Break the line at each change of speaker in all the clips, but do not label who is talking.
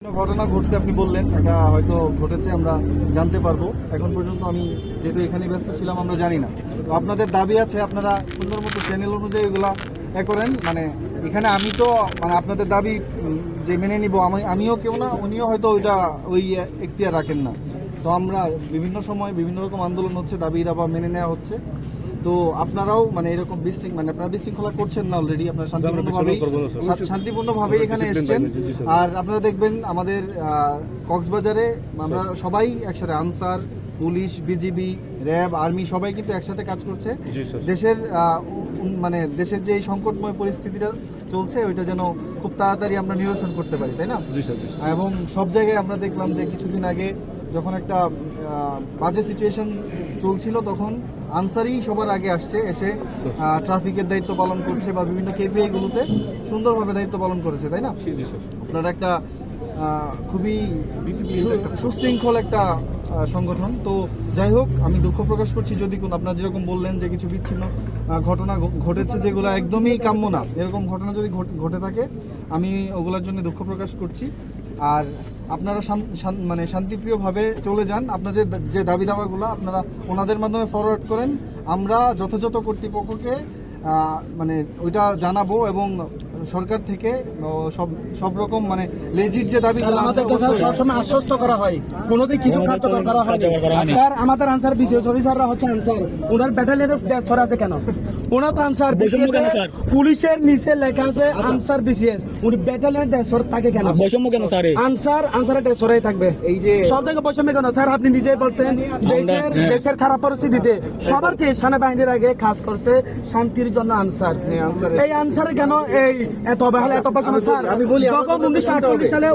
ঘটনা ঘটছে আপনি বললেন, এটা হয়তো ঘটেছে, আমরা জানতে পারবো। এখন পর্যন্ত আমি যেহেতু এখানে ব্যস্ত ছিলাম, আমরা জানি না। তো আপনাদের দাবি আছে, আপনারা সুন্দর মতো চ্যানেল অনুযায়ী এগুলা করেন। মানে এখানে আমি তো মানে আপনাদের দাবি যে মেনে নিব, আমিও কেউ না, উনিও হয়তো ওই এখতিয়ার রাখেন না। তো আমরা বিভিন্ন সময় বিভিন্ন রকম আন্দোলন হচ্ছে, দাবি দাবা মেনে নেওয়া হচ্ছে। তো আপনারাও মানে এরকম আপনারা বিশৃঙ্খলা করছেন না, অলরেডি আপনারা শান্তিপূর্ণভাবেই এখানে এসেছেন। আর আপনারা দেখবেন আমাদের কক্সবাজারে আমরা সবাই একসাথে, answer, police, BGB, RAB, army সবাই কিন্তু একসাথে কাজ করছে দেশের দেশের যে এই সংকটময় পরিস্থিতিটা চলছে ওইটা যেন খুব তাড়াতাড়ি আমরা নিরসন করতে পারি, তাই না? এবং সব জায়গায় আমরা দেখলাম যে কিছুদিন আগে যখন একটা বাজে সিচুয়েশন চলছিল, তখন আনসারই সবার আগে এসে ট্রাফিকের দায়িত্ব পালন করছে বা বিভিন্ন কেপিআইগুলোতে সুন্দরভাবে দায়িত্ব পালন করেছে, তাই না? আপনারা একটা খুবই সুশৃঙ্খল একটা সংগঠন। তো যাই হোক, আমি দুঃখ প্রকাশ করছি যদি আপনারা যেরকম বললেন যে কিছু বিচ্ছিন্ন ঘটনা ঘটেছে যেগুলো একদমই কাম্য না, এরকম ঘটনা যদি ঘটে থাকে আমি ওগুলোর জন্য দুঃখ প্রকাশ করছি। আর আপনারা শান্তিপ্রিয়ভাবে চলে যান। আপনাদের যে দাবি দাওয়াগুলো আপনারা ওনাদের মাধ্যমে ফরওয়ার্ড করেন, আমরা যথাযথ কর্তৃপক্ষকে ওইটা জানাবো এবং সরকার থেকে সব রকম লেজিট যে দাবি
সবসময় আশ্বস্ত করা হয়, কোনোদিন কিছু কার্যকর করা হয়। স্যার আমাদের আনসার বিসিএস অফিসাররা হচ্ছে আনসার, ওনার ব্যাটালিয়নের ড্রেস আছে কেন? ওনার তো আনসার পুলিশের নিচে লেখা আছে আনসার বিসিএস, উনি ব্যাটালিয়নের ড্রেস থাকে কেন?
বৈষম্য কেন স্যার?
আনসারের ড্রেস থাকবে। এই যে সব জায়গায় বৈষম্য কেন স্যার? আপনি নিজেই বলছেন দেশের খারাপ পরিস্থিতিতে সবার চেয়ে সেনাবাহিনীর আগে কাজ করছে শান্তির জন্য আনসার। এই আনসারে কেন এই এত অবহেলা, এত বছর? স্যার যখন 1948 সালে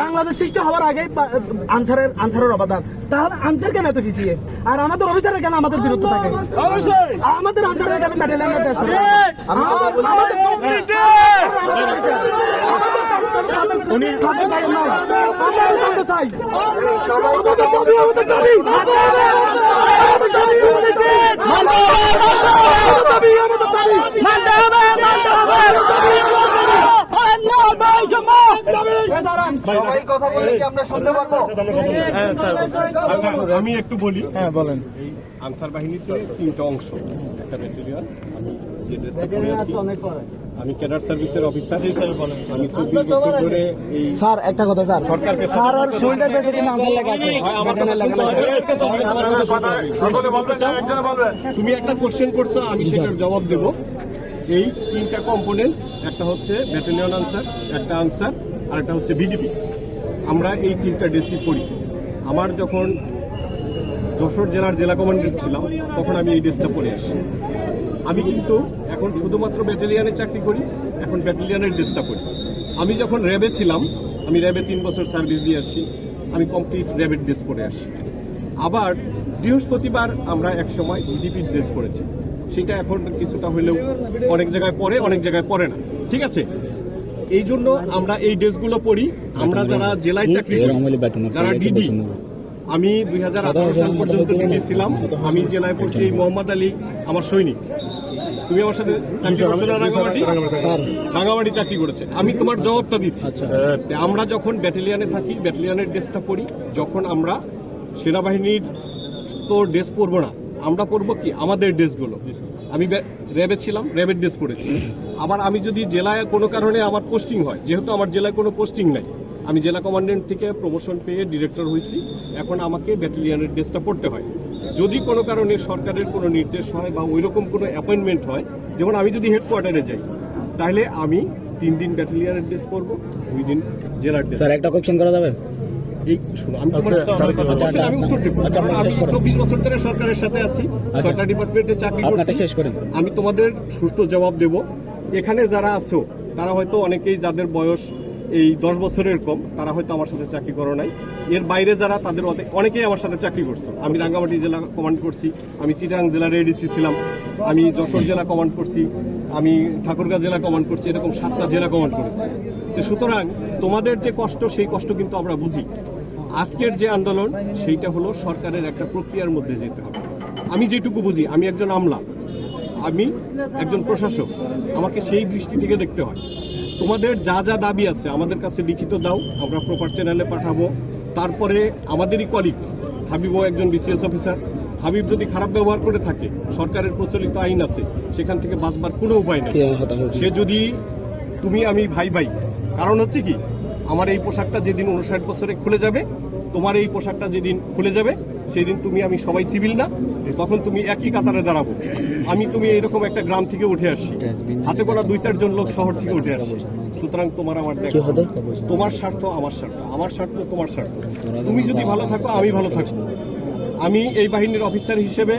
বাংলাদেশ সৃষ্টি হওয়ার আগে আনসারের অবদান, তাহলে আনসার কেন এত পিছিয়ে? আর আমাদের অফিসারের কেন আমাদের বিরুদ্ধ থাকে? আমাদের আনসারের কেন
আমি একটু বলি।
হ্যাঁ বলেন।
এই আনসার বাহিনীতে 3টা অংশ, একটা ব্যাটালিয়ন। আমি যে ড্রেসটা পরে আছি, আমি ক্যাডার সার্ভিসের অফিসার। আমি 24 বছর ধরে এই
স্যার একটা কথা স্যার,
সরকারকে
স্যার আর শোল্ডার ড্রেসে কিন্তু আনসার লেখা আছে।
তুমি একটা কোশ্চেন করছো, আমি সেটার জবাব দেব। এই 3টা কম্পোনেন্ট, একটা হচ্ছে ব্যাটালিয়ন আনসার, একটা আনসার, আর একটা হচ্ছে বিডিপি। আমরা এই 3টা ড্রেসই পড়ি। আমার যখন যশোর জেলার জেলা কমান্ডার ছিলাম তখন আমি এই ড্রেসটা পরে আসি। আমি কিন্তু এখন শুধুমাত্র ব্যাটালিয়নে চাকরি করি, এখন ব্যাটালিয়নের ড্রেসটা পরি। আমি যখন র্যাবে ছিলাম, আমি র্যাবে 3 বছর সার্ভিস দিয়ে আসছি, আমি কমপ্লিট র্যাবের ড্রেস পরে আসছি। আবার বৃহস্পতিবার আমরা এক সময় বিডিপির ড্রেস পরেছি, সেটা এখন কিছুটা হলেও অনেক জায়গায় পরে, অনেক জায়গায় পরে না, ঠিক আছে? এই জন্য আমরা এই ড্রেসগুলো পরি। আমরা যারা জেলায় চাকরি করি, যারা ডিডি, আমি 2018 সাল পর্যন্ত ডিডি ছিলাম। আমি জেলায় পড়ছি, এই মোহাম্মদ আলী আমার সৈনিক। তুমি আমার সাথে চাকরি করছো না? রাঙামাটি চাকরি করেছে। আমি তোমার জবাবটা দিচ্ছি। আমরা যখন ব্যাটালিয়নে থাকি, ব্যাটালিয়নের ড্রেসটা পরি। যখন আমরা সেনাবাহিনীর তো ড্রেস পরবো না, আমরা পরবো কি আমাদের ড্রেসগুলো। আমি র্যাবে ছিলাম, র্যাবের ড্রেস পরেছি। আবার আমি যদি জেলায় কোনো কারণে আমার পোস্টিং হয়, যেহেতু আমার জেলায় কোনো পোস্টিং নাই, আমি জেলা কমান্ডেন্ট থেকে প্রমোশন পেয়ে ডিরেক্টর হয়েছি, এখন আমাকে ব্যাটালিয়নের ড্রেসটা পড়তে হয়। যদি কোনো কারণে সরকারের কোনো নির্দেশ হয় বা ওইরকম কোনো অ্যাপয়েন্টমেন্ট হয়, যেমন আমি যদি হেডকোয়ার্টারে যাই, তাহলে আমি 3 দিন ব্যাটালিয়নের ড্রেস পরবো, 2 দিন জেলার ড্রেস।
স্যার একটা কোশ্চেন করা যাবে?
এই শুনো, আমি উত্তর দেবো। আমি 24 বছর ধরে সরকারের সাথে আছি, সরকার ডিপার্টমেন্টে চাকরি করছি। আমি তোমাদের সুষ্ঠু জবাব দেব। এখানে যারা আছো তারা হয়তো অনেকেই, যাদের বয়স এই 10 বছরের কম, তারা হয়তো আমার সাথে চাকরি করো নাই। এর বাইরে যারা, তাদের অনেকেই আমার সাথে চাকরি করছে। আমি রাঙ্গামাটি জেলা কমান্ড করছি, আমি চিটাগাং জেলার এডিসি ছিলাম, আমি যশোর জেলা কমান্ড করছি, আমি ঠাকুরগাঁ জেলা কমান্ড করছি, এরকম 7টা জেলা কমান্ড করেছি। তো সুতরাং তোমাদের যে কষ্ট, সেই কষ্ট কিন্তু আমরা বুঝি। আজকের যে আন্দোলন, সেইটা হলো সরকারের একটা প্রক্রিয়ার মধ্যে যেতে হবে। আমি যেটুকু বুঝি, আমি একজন আমলা, আমি একজন প্রশাসক, আমাকে সেই দৃষ্টি থেকে দেখতে হয়। তোমাদের যা যা দাবি আছে আমাদের কাছে লিখিত দাও, আমরা প্রপার চ্যানেলে পাঠাবো। তারপরে আমাদেরই কলিগ হাবিবও একজন বিসিএস অফিসার, হাবিব যদি খারাপ ব্যবহার করে থাকে, সরকারের প্রচলিত আইন আছে, সেখান থেকে বাঁচবার কোনো উপায় নেই। সে যদি তুমি আমি ভাই ভাই, কারণ হচ্ছে কি, আমার এই পোশাকটা যেদিন 59 বছরে খুলে যাবে, তোমার এই পোশাকটা যেদিন খুলে যাবে, সেই দিন তুমি আমি সবাই সিভিল না, তখন তুমি একই কাতারে দাঁড়াবো। আমি তুমি এইরকম একটা গ্রাম থেকে উঠে আসছি, হাতে গোনা 2-4 জন লোক শহর থেকে উঠে আসছি। সুতরাং তোমার আমার দেখা, তোমার স্বার্থ আমার স্বার্থ, আমার স্বার্থ তোমার স্বার্থ। তুমি যদি ভালো থাকো আমি ভালো থাকবো। আমি এই বাহিনীর অফিসার হিসেবে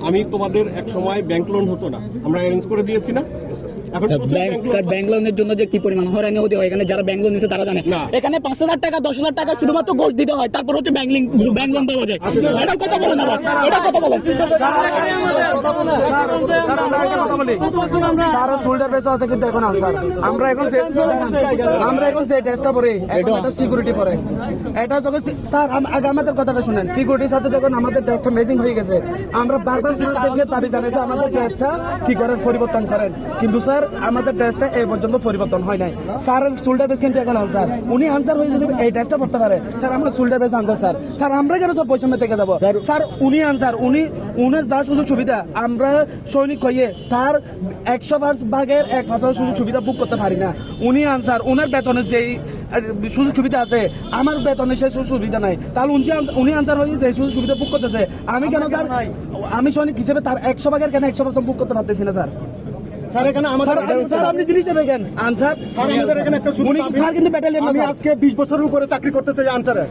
আমি তোমাদের এক সময় ব্যাংক লোন হতো না, আমরা অ্যারেঞ্জ করে দিয়েছি না? এখন
স্যার ব্যাংক লোনের জন্য যে কি পরিমাণ হয়রানি হতে হয় এখানে যারা ব্যাংক লোন নিচ্ছে তারা জানে।
না।
এখানে 5,000 টাকা 10,000 টাকা শুধুমাত্র ঘোষ দিতে হয়, তারপর হচ্ছে ব্যাংক লোন পাওয়া যায়। এটা কথা বলেন আবার, এটা কথা বলেন।
স্যার শোল্ডার বেস আছে কিন্তু এখন আনসার আমরা এখন যে টেস্টটা পরে এটা সিকিউরিটি পরে এটা যখন স্যার আগে আমাদের কথাটা শুনেন, সিকিউরিটির সাথে যখন আমাদের টেস্টটা ম্যাচিং হয়ে গেছে, আমরা বারবার স্যারদেরকে দাবি জানাইছি আমাদের টেস্টটা কি করেন, পরিবর্তন করেন, কিন্তু স্যার আমাদের টেস্টটা এই পর্যন্ত পরিবর্তন হয় নাই। স্যার শোল্ডার বেস কিন্তু এখন আনসার, উনি আনসার হয়ে যদি এই টেস্টটা করতে পারে, স্যার আমরা শোল্ডার বেস আনসার। স্যার আমরা কেন সব বৈষম্য থেকে যাবো? স্যার উনি আনসার, উনার যা সুযোগ সুবিধা আমরা সৈনিক হয়ে তার 100% ভাগের 1% সুযোগ সুবিধা বুক করতে পারি না। উনি আনসার, উনার বেতনের যেই সুযোগ সুবিধা আছে আমার বেতনের সেই সুযোগ সুবিধা নাই, তাহলে উনি আনসার হয়ে যে সুযোগ সুবিধা বুক করতেছে, আমি কেন স্যার, আমি সৈনিক হিসেবে তার 100 ভাগের কেন 100% বুক করতে পারতেছি না? স্যার
স্যার এখানে
স্যার আপনি জিনিসটা দেখেন আনসার,
আমাদের এখানে একটা
উনি স্যার কিন্তু ব্যাটালিয়ন
আমি আজকে 20 বছরের উপরে চাকরি করতেছি আনসারে।